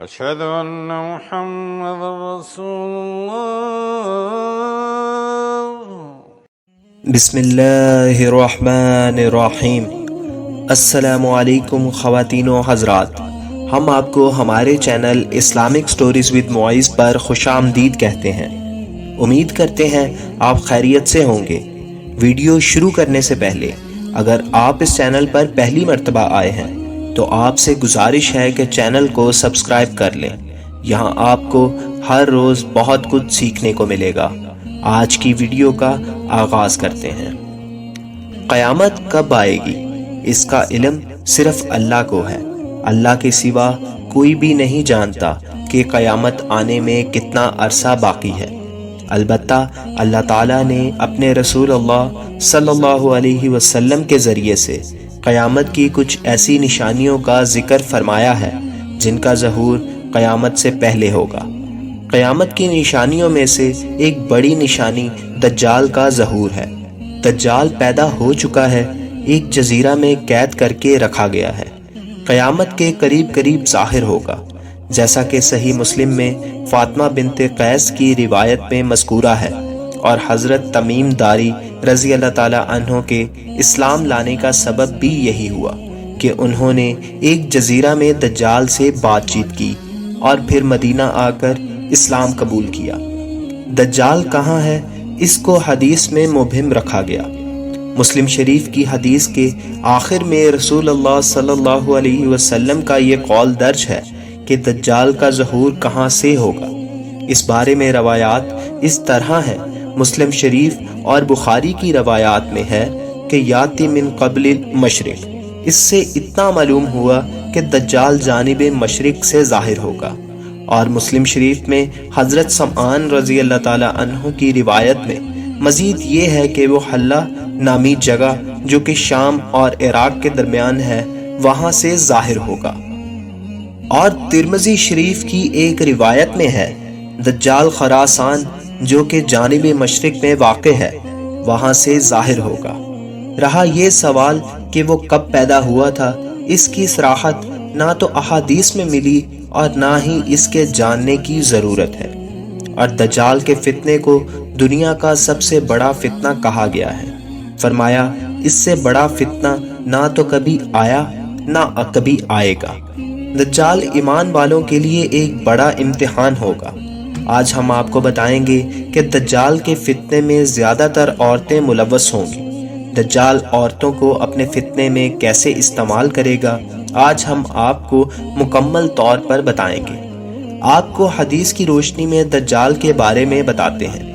أشهد أن محمد رسول الله۔ بسم اللہ الرحمن الرحیم۔ السلام علیکم خواتین و حضرات، ہم آپ کو ہمارے channel Islamic stories with Moiz پر خوش آمدید کہتے ہیں۔ امید کرتے ہیں آپ خیریت سے ہوں گے۔ ویڈیو شروع کرنے سے پہلے اگر آپ اس چینل پر پہلی مرتبہ آئے ہیں تو آپ سے گزارش ہے کہ چینل کو سبسکرائب کر لیں۔ یہاں آپ کو ہر روز بہت کچھ سیکھنے کو ملے گا۔ آج کی ویڈیو کا آغاز کرتے ہیں۔ قیامت کب آئے گی اس کا علم صرف اللہ کو ہے۔ اللہ کے سوا کوئی بھی نہیں جانتا کہ قیامت آنے میں کتنا عرصہ باقی ہے۔ البتہ اللہ تعالیٰ نے اپنے رسول اللہ صلی اللہ علیہ وسلم کے ذریعے سے قیامت کی کچھ ایسی نشانیوں کا ذکر فرمایا ہے جن کا ظہور قیامت سے پہلے ہوگا۔ قیامت کی نشانیوں میں سے ایک بڑی نشانی دجال کا ظہور ہے۔ دجال پیدا ہو چکا ہے، ایک جزیرہ میں قید کر کے رکھا گیا ہے۔ قیامت کے قریب قریب ظاہر ہوگا، جیسا کہ صحیح مسلم میں فاطمہ بنت قیس کی روایت میں مذکورہ ہے، اور حضرت تمیم داری رضی اللہ تعالی عنہ کے اسلام لانے کا سبب بھی یہی ہوا کہ انہوں نے ایک جزیرہ میں دجال سے بات چیت کی اور پھر مدینہ آ کر اسلام قبول کیا۔ دجال کہاں ہے اس کو حدیث میں مبہم رکھا گیا۔ مسلم شریف کی حدیث کے آخر میں رسول اللہ صلی اللہ علیہ وسلم کا یہ قول درج ہے کہ دجال کا ظہور کہاں سے ہوگا۔ اس بارے میں روایات اس طرح ہیں۔ مسلم شریف اور بخاری کی روایات میں ہے کہ یاتی من قبل المشرق، اس سے اتنا معلوم ہوا کہ دجال جانب مشرق سے ظاہر ہوگا۔ اور مسلم شریف میں حضرت سمعان رضی اللہ تعالی عنہ کی روایت میں مزید یہ ہے کہ وہ حلہ نامی جگہ جو کہ شام اور عراق کے درمیان ہے وہاں سے ظاہر ہوگا۔ اور ترمذی شریف کی ایک روایت میں ہے دجال خراسان جو کہ جانب مشرق میں واقع ہے وہاں سے ظاہر ہوگا۔ رہا یہ سوال کہ وہ کب پیدا ہوا تھا، اس کی صراحت نہ تو احادیث میں ملی اور نہ ہی اس کے جاننے کی ضرورت ہے۔ اور دجال کے فتنے کو دنیا کا سب سے بڑا فتنہ کہا گیا ہے۔ فرمایا اس سے بڑا فتنہ نہ تو کبھی آیا نہ کبھی آئے گا۔ دجال ایمان والوں کے لیے ایک بڑا امتحان ہوگا۔ آج ہم آپ کو بتائیں گے کہ دجال کے فتنے میں زیادہ تر عورتیں ملوث ہوں گی۔ دجال عورتوں کو اپنے فتنے میں کیسے استعمال کرے گا، آج ہم آپ کو مکمل طور پر بتائیں گے۔ آپ کو حدیث کی روشنی میں دجال کے بارے میں بتاتے ہیں۔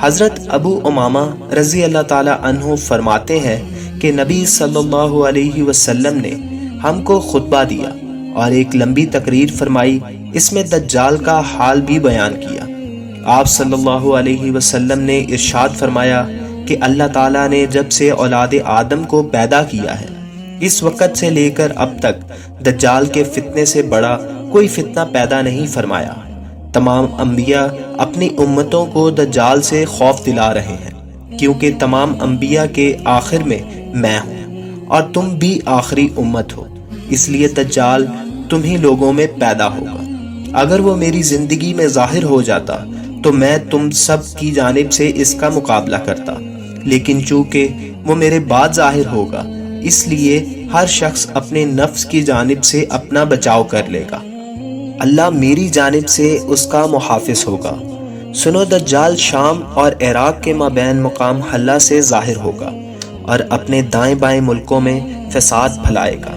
حضرت ابو امامہ رضی اللہ تعالی عنہ فرماتے ہیں کہ نبی صلی اللہ علیہ وسلم نے ہم کو خطبہ دیا اور ایک لمبی تقریر فرمائی، اس میں دجال کا حال بھی بیان کیا۔ آپ صلی اللہ علیہ وسلم نے ارشاد فرمایا کہ اللہ تعالیٰ نے جب سے اولاد آدم کو پیدا کیا ہے اس وقت سے لے کر اب تک دجال کے فتنے سے بڑا کوئی فتنہ پیدا نہیں فرمایا۔ تمام انبیاء اپنی امتوں کو دجال سے خوف دلا رہے ہیں، کیونکہ تمام انبیاء کے آخر میں میں ہوں اور تم بھی آخری امت ہو، اس لیے دجال تمہیں لوگوں میں پیدا ہوگا۔ اگر وہ میری زندگی میں ظاہر ہو جاتا تو میں تم سب کی جانب سے اس کا مقابلہ کرتا، لیکن چونکہ وہ میرے بعد ظاہر ہوگا اس لیے ہر شخص اپنے نفس کی جانب سے اپنا بچاؤ کر لے گا، اللہ میری جانب سے اس کا محافظ ہوگا۔ سنو دجال شام اور عراق کے مابین مقام حلہ سے ظاہر ہوگا اور اپنے دائیں بائیں ملکوں میں فساد پھیلائے گا۔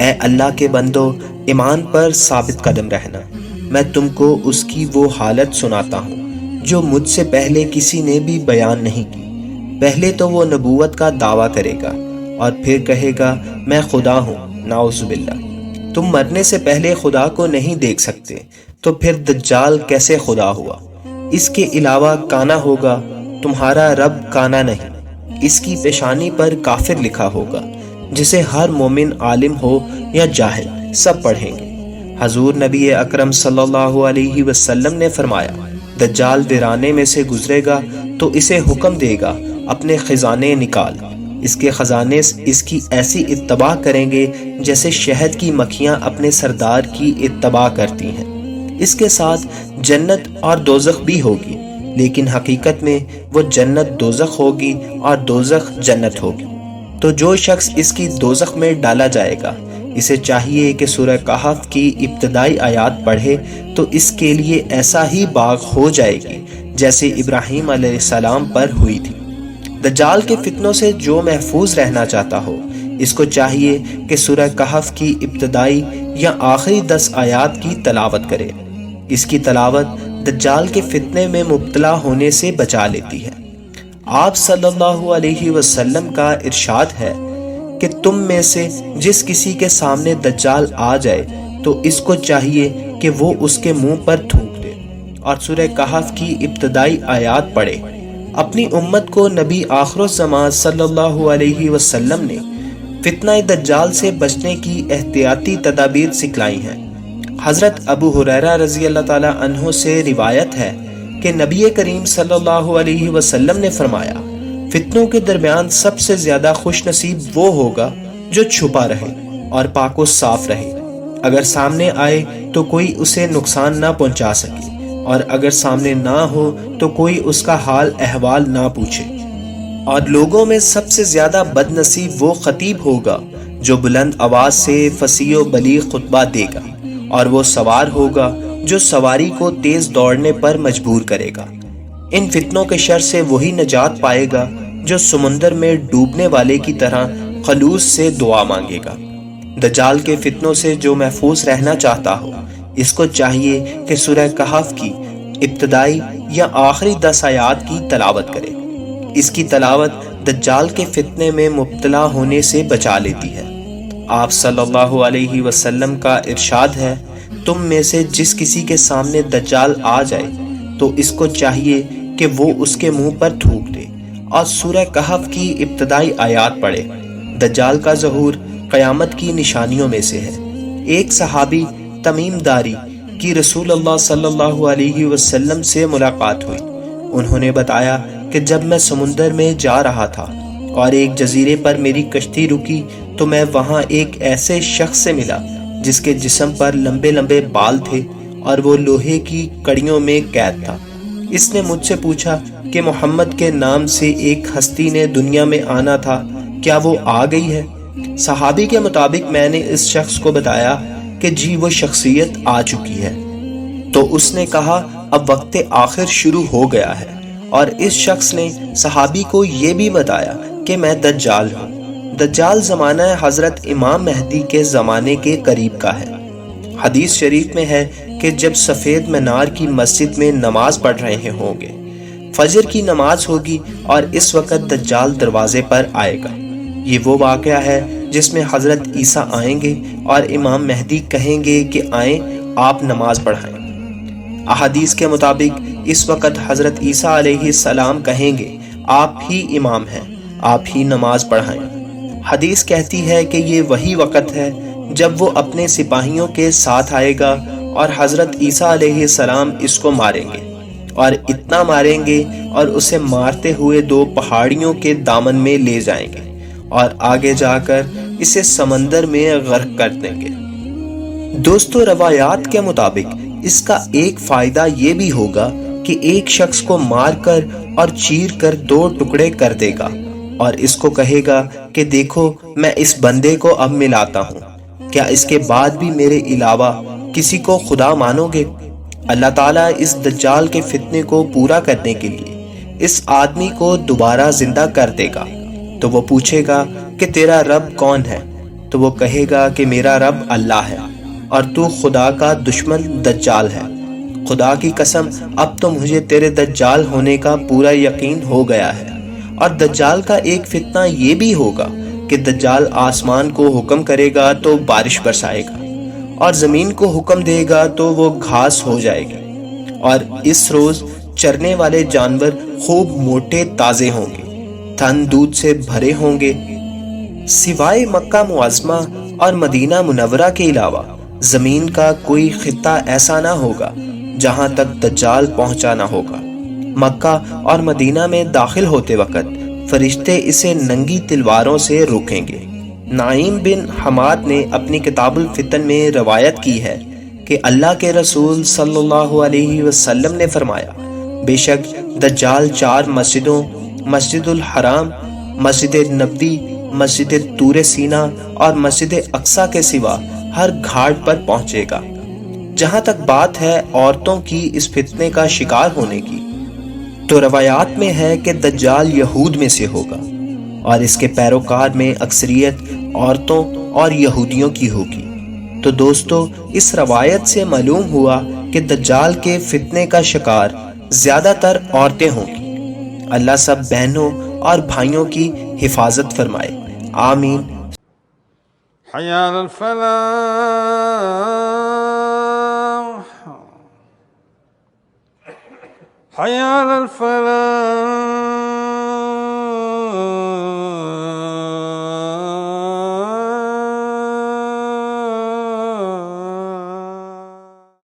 اے اللہ کے بندو، ایمان پر ثابت قدم رہنا۔ میں تم کو اس کی وہ حالت سناتا ہوں جو مجھ سے پہلے کسی نے بھی بیان نہیں کی۔ پہلے تو وہ نبوت کا دعویٰ کرے گا اور پھر کہے گا میں خدا ہوں، نعوذ باللہ۔ تم مرنے سے پہلے خدا کو نہیں دیکھ سکتے تو پھر دجال کیسے خدا ہوا؟ اس کے علاوہ کانا ہوگا، تمہارا رب کانا نہیں۔ اس کی پیشانی پر کافر لکھا ہوگا، جسے ہر مومن عالم ہو یا جاہل سب پڑھیں گے۔ حضور نبی اکرم صلی اللہ علیہ وسلم نے فرمایا دجال ویرانے میں سے گزرے گا تو اسے حکم دے گا اپنے خزانے نکال، اس کے خزانے اس کی ایسی اتباع کریں گے جیسے شہد کی مکھیاں اپنے سردار کی اتباع کرتی ہیں۔ اس کے ساتھ جنت اور دوزخ بھی ہوگی، لیکن حقیقت میں وہ جنت دوزخ ہوگی اور دوزخ جنت ہوگی۔ تو جو شخص اس کی دوزخ میں ڈالا جائے گا، اسے چاہیے کہ سورہ کہف کی ابتدائی آیات پڑھے تو اس کے لیے ایسا ہی باغ ہو جائے گی جیسے ابراہیم علیہ السلام پر ہوئی تھی۔ دجال کے فتنوں سے جو محفوظ رہنا چاہتا ہو، اس کو چاہیے کہ سورہ کہف کی ابتدائی یا آخری 10 آیات کی تلاوت کرے۔ اس کی تلاوت دجال کے فتنے میں مبتلا ہونے سے بچا لیتی ہے۔ آپ صلی اللہ علیہ وسلم کا ارشاد ہے کہ تم میں سے جس کسی کے سامنے دجال آ جائے تو اس کو چاہیے کہ وہ اس کے منہ پر تھوک دے اور سورہ کہف کی ابتدائی آیات پڑھے۔ اپنی امت کو نبی آخر الزمان صلی اللہ علیہ وسلم نے فتنہ دجال سے بچنے کی احتیاطی تدابیر سکھلائی ہیں۔ حضرت ابو ہریرہ رضی اللہ تعالیٰ عنہ سے روایت ہے کہ نبی کریم صلی اللہ علیہ وسلم نے فرمایا، فتنوں کے درمیان سب سے زیادہ خوش نصیب وہ ہوگا جو چھپا رہے اور پاک و صاف رہے۔ اگر سامنے آئے تو کوئی اسے نقصان نہ پہنچا سکے، اور اگر سامنے نہ ہو تو کوئی اس کا حال احوال نہ پوچھے۔ اور لوگوں میں سب سے زیادہ بد نصیب وہ خطیب ہوگا جو بلند آواز سے فصیح و بلیغ خطبہ دے گا، اور وہ سوار ہوگا جو سواری کو تیز دوڑنے پر مجبور کرے گا۔ ان فتنوں کے شر سے وہی نجات پائے گا جو سمندر میں ڈوبنے والے کی طرح خلوص سے دعا مانگے گا۔ دجال کے فتنوں سے جو محفوظ رہنا چاہتا ہو، اس کو چاہیے کہ سورہ کہف کی ابتدائی یا آخری 10 آیات کی تلاوت کرے۔ اس کی تلاوت دجال کے فتنے میں مبتلا ہونے سے بچا لیتی ہے۔ آپ صلی اللہ علیہ وسلم کا ارشاد ہے، تم میں سے جس کسی کے سامنے دجال آ جائے تو اس کو چاہیے کہ وہ اس کے منہ پر تھوک دے اور سورہ کہف کی ابتدائی آیات پڑھے۔ دجال کا ظہور قیامت کی نشانیوں میں سے ہے۔ ایک صحابی تمیم داری کی رسول اللہ صلی اللہ علیہ وسلم سے ملاقات ہوئی۔ انہوں نے بتایا کہ جب میں سمندر میں جا رہا تھا اور ایک جزیرے پر میری کشتی رکی تو میں وہاں ایک ایسے شخص سے ملا جس کے جسم پر لمبے لمبے بال تھے اور وہ لوہے کی کڑیوں میں قید تھا۔ اس نے مجھ سے پوچھا کہ محمد کے نام سے ایک ہستی نے دنیا میں آنا تھا، کیا وہ آ گئی ہے؟ صحابی کے مطابق میں نے اس شخص کو بتایا کہ جی وہ شخصیت آ چکی ہے۔ تو اس نے کہا اب وقت آخر شروع ہو گیا ہے، اور اس شخص نے صحابی کو یہ بھی بتایا کہ میں دجال ہوں۔ دجال زمانہ حضرت امام مہدی کے زمانے کے قریب کا ہے۔ حدیث شریف میں ہے کہ جب سفید مینار کی مسجد میں نماز پڑھ رہے ہوں گے، فجر کی نماز ہوگی اور اس وقت دجال دروازے پر آئے گا۔ یہ وہ واقعہ ہے جس میں حضرت عیسیٰ آئیں گے اور امام مہدی کہیں گے کہ آئیں آپ نماز پڑھائیں۔ احادیث کے مطابق اس وقت حضرت عیسیٰ علیہ السلام کہیں گے آپ ہی امام ہیں، آپ ہی نماز پڑھائیں۔ حدیث کہتی ہے کہ یہ وہی وقت ہے جب وہ اپنے سپاہیوں کے ساتھ آئے گا اور حضرت عیسیٰ علیہ السلام اس کو ماریں گے، اور اتنا ماریں گے اور اسے مارتے ہوئے 2 پہاڑیوں کے دامن میں لے جائیں گے اور آگے جا کر اسے سمندر میں غرق کر دیں گے۔ دوستو، روایات کے مطابق اس کا ایک فائدہ یہ بھی ہوگا کہ ایک شخص کو مار کر اور چیر کر 2 ٹکڑے کر دے گا اور اس کو کہے گا کہ دیکھو میں اس بندے کو اب ملاتا ہوں، کیا اس کے بعد بھی میرے علاوہ کسی کو خدا مانو گے؟ اللہ تعالیٰ اس دجال کے فتنے کو پورا کرنے کے لیے اس آدمی کو دوبارہ زندہ کر دے گا۔ تو وہ پوچھے گا کہ تیرا رب کون ہے؟ تو وہ کہے گا کہ میرا رب اللہ ہے اور تو خدا کا دشمن دجال ہے۔ خدا کی قسم اب تو مجھے تیرے دجال ہونے کا پورا یقین ہو گیا ہے۔ اور دجال کا ایک فتنہ یہ بھی ہوگا کہ دجال آسمان کو حکم کرے گا تو بارش برسائے گا، اور زمین کو حکم دے گا تو وہ گھاس ہو جائے گی، اور اس روز چرنے والے جانور خوب موٹے تازے ہوں گے، تھن دودھ سے بھرے ہوں گے۔ سوائے مکہ معظمہ اور مدینہ منورہ کے علاوہ زمین کا کوئی خطہ ایسا نہ ہوگا جہاں تک دجال پہنچا نہ ہوگا۔ مکہ اور مدینہ میں داخل ہوتے وقت فرشتے اسے ننگی تلواروں سے روکیں گے۔ نعیم بن حماد نے اپنی کتاب الفتن میں روایت کی ہے کہ اللہ کے رسول صلی اللہ علیہ وسلم نے فرمایا، بے شک دجال 4 مسجدوں، مسجد الحرام، مسجد نبوی، مسجد طور سینا اور مسجد اقصی کے سوا ہر گھاٹ پر پہنچے گا۔ جہاں تک بات ہے عورتوں کی اس فتنے کا شکار ہونے کی، تو روایات میں ہے کہ دجال یہود میں سے ہوگا اور اس کے پیروکار میں اکثریت عورتوں اور یہودیوں کی ہوگی۔ تو دوستو، اس روایت سے معلوم ہوا کہ دجال کے فتنے کا شکار زیادہ تر عورتیں ہوں گی۔ اللہ سب بہنوں اور بھائیوں کی حفاظت فرمائے، آمین۔ حي على الفلاح حي على الفلاح